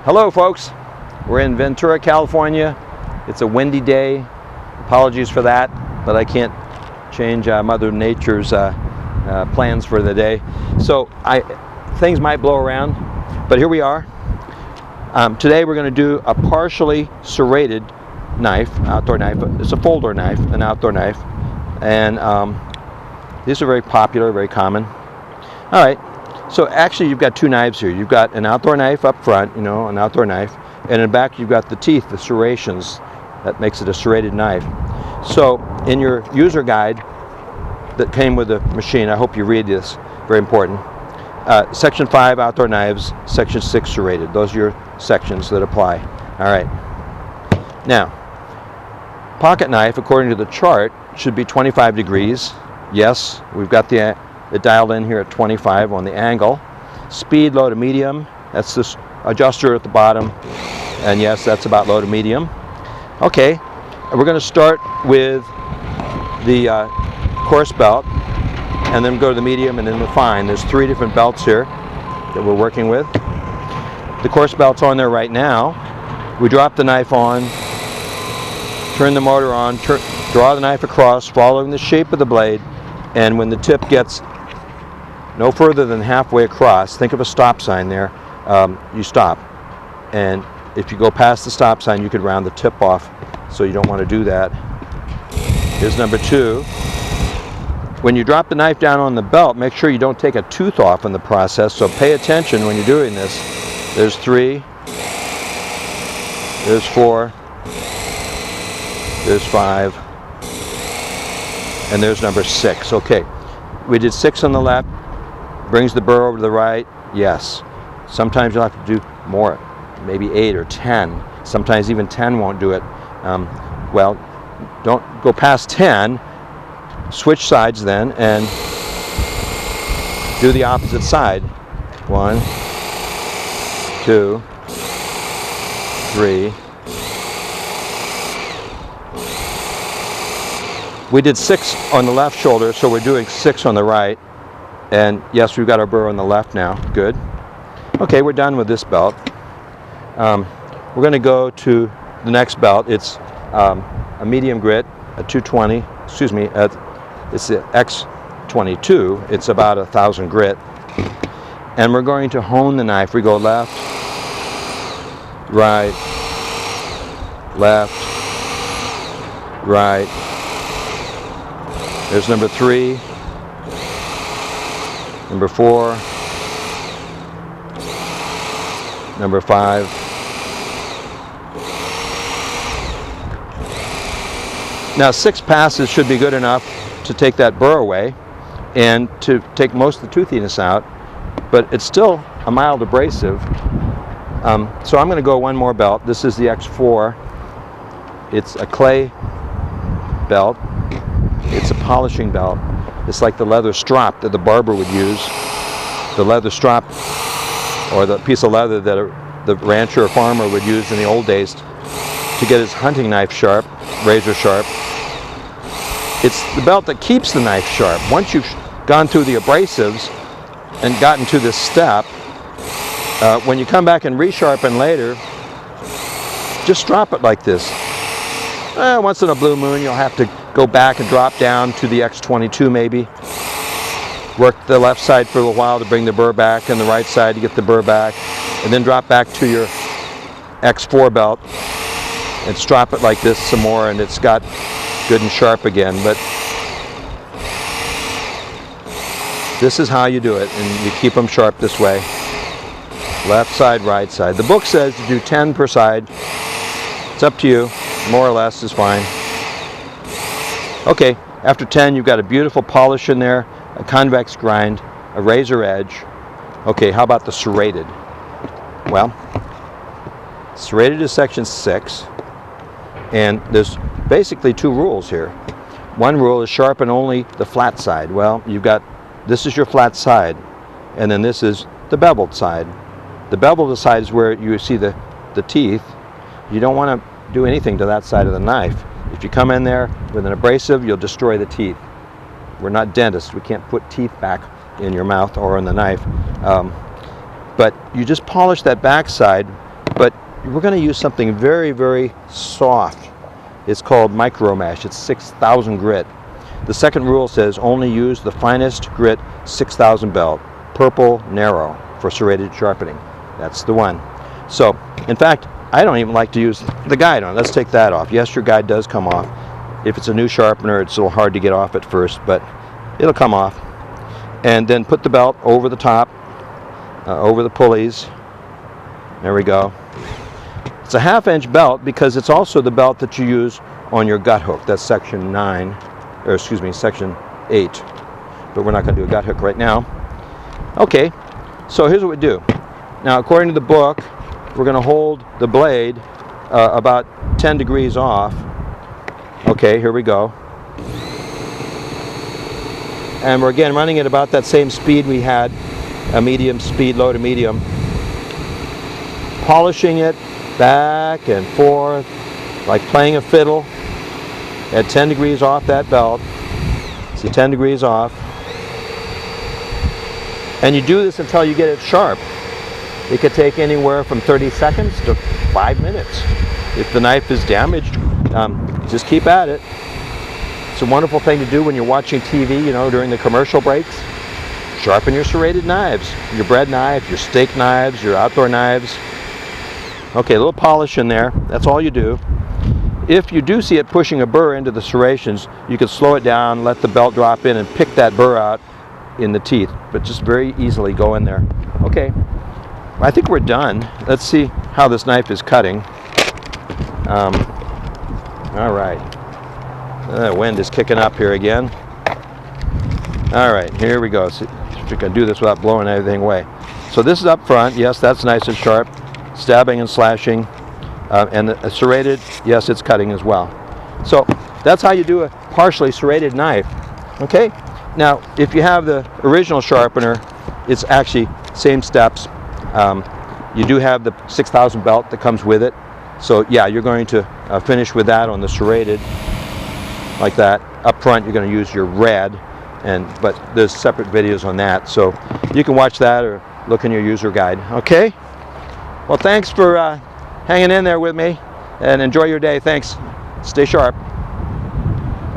Hello folks, we're in Ventura, California. It's a windy day. Apologies for that, but I can't change Mother Nature's plans for the day. So things might blow around, but here we are. Today we're going to do a partially serrated knife, outdoor knife. It's a folder knife, an outdoor knife, and these are very popular, very common. All right. So actually you've got two knives here. You've got an outdoor knife up front, an outdoor knife, and in the back you've got the teeth, the serrations. That makes it a serrated knife. So in your user guide that came with the machine, I hope you read this, very important. Section 5, outdoor knives, Section 6, serrated. Those are your sections that apply. All right. Now, pocket knife, according to the chart, should be 25 degrees. Yes, we've got the dialed in here at 25 on the angle. Speed, low to medium. That's this adjuster at the bottom. And yes, that's about low to medium. Okay, we're going to start with the coarse belt, and then go to the medium, and then the fine. There's 3 different belts here that we're working with. The coarse belt's on there right now. We drop the knife on, turn the motor on, draw the knife across, following the shape of the blade, and when the tip gets no further than halfway across, think of a stop sign there, you stop. And if you go past the stop sign, you could round the tip off, so you don't want to do that. Here's number 2. When you drop the knife down on the belt, make sure you don't take a tooth off in the process, so pay attention when you're doing this. There's 3, there's 4, there's 5, and there's number 6. Okay, we did 6 on the left, brings the burr over to the right, yes. Sometimes you'll have to do more, maybe 8 or 10. Sometimes even 10 won't do it. Well, don't go past 10. Switch sides then and do the opposite side. 1, 2, 3. We did 6 on the left shoulder, so we're doing 6 on the right. And yes, we've got our burr on the left now. Good. Okay, we're done with this belt. We're going to go to the next belt. It's a medium grit, a 220. Excuse me. It's the X22. It's about 1,000 grit. And we're going to hone the knife. We go left, right, left, right. There's number 3, number 4, number 5. Now 6 passes should be good enough to take that burr away and to take most of the toothiness out, but it's still a mild abrasive. So I'm going to go one more belt. This is the X4. It's a clay belt. It's a polishing belt. It's like the leather strop that the barber would use. The leather strop, or the piece of leather that the rancher or farmer would use in the old days to get his hunting knife sharp, razor sharp. It's the belt that keeps the knife sharp. Once you've gone through the abrasives and gotten to this step, when you come back and resharpen later, just drop it like this. Once in a blue moon, you'll have to go back and drop down to the X22 maybe. Work the left side for a while to bring the burr back, and the right side to get the burr back, and then drop back to your X4 belt and strop it like this some more, and it's got good and sharp again. But this is how you do it, and you keep them sharp this way. Left side, right side. The book says to do 10 per side. It's up to you. More or less is fine. Okay, after 10 you've got a beautiful polish in there, a convex grind, a razor edge. Okay, how about the serrated? Well, serrated is section 6, and there's basically 2 rules here. One rule is sharpen only the flat side. Well, you've got, this is your flat side, and then this is the beveled side. The beveled side is where you see the teeth. You don't want to do anything to that side of the knife. If you come in there with an abrasive, you'll destroy the teeth. We're not dentists. We can't put teeth back in your mouth or in the knife. But you just polish that back side but we're going to use something very, very soft. It's called micro mesh. It's 6,000 grit. The second rule says only use the finest grit 6,000 belt, purple narrow, for serrated sharpening. That's the one. So, in fact, I don't even like to use the guide on. Let's take that off. Yes, your guide does come off. If it's a new sharpener, it's a little hard to get off at first, but it'll come off. And then put the belt over the top, over the pulleys. There we go. It's a 1/2-inch belt because it's also the belt that you use on your gut hook. That's section 9, or excuse me, section 8. But we're not going to do a gut hook right now. Okay, so here's what we do. Now, according to the book, we're going to hold the blade about 10 degrees off. Okay, here we go. And we're again running at about that same speed we had, a medium speed, low to medium. Polishing it back and forth, like playing a fiddle, at 10 degrees off that belt. See, 10 degrees off. And you do this until you get it sharp. It could take anywhere from 30 seconds to 5 minutes. If the knife is damaged, just keep at it. It's a wonderful thing to do when you're watching TV, you know, during the commercial breaks. Sharpen your serrated knives, your bread knife, your steak knives, your outdoor knives. Okay, a little polish in there. That's all you do. If you do see it pushing a burr into the serrations, you can slow it down, let the belt drop in, and pick that burr out in the teeth. But just very easily go in there. Okay, I think we're done. Let's see how this knife is cutting. All right. The wind is kicking up here again. All right, here we go. See if we can do this without blowing everything away. So this is up front. Yes, that's nice and sharp. Stabbing and slashing. And the serrated, yes, it's cutting as well. So that's how you do a partially serrated knife. Okay? Now, if you have the original sharpener, it's actually same steps. You do have the 6,000 belt that comes with it. So yeah, you're going to finish with that on the serrated, like that. Up front, you're going to use your red, but there's separate videos on that. So you can watch that or look in your user guide. Okay? Well, thanks for hanging in there with me, and enjoy your day. Thanks. Stay sharp.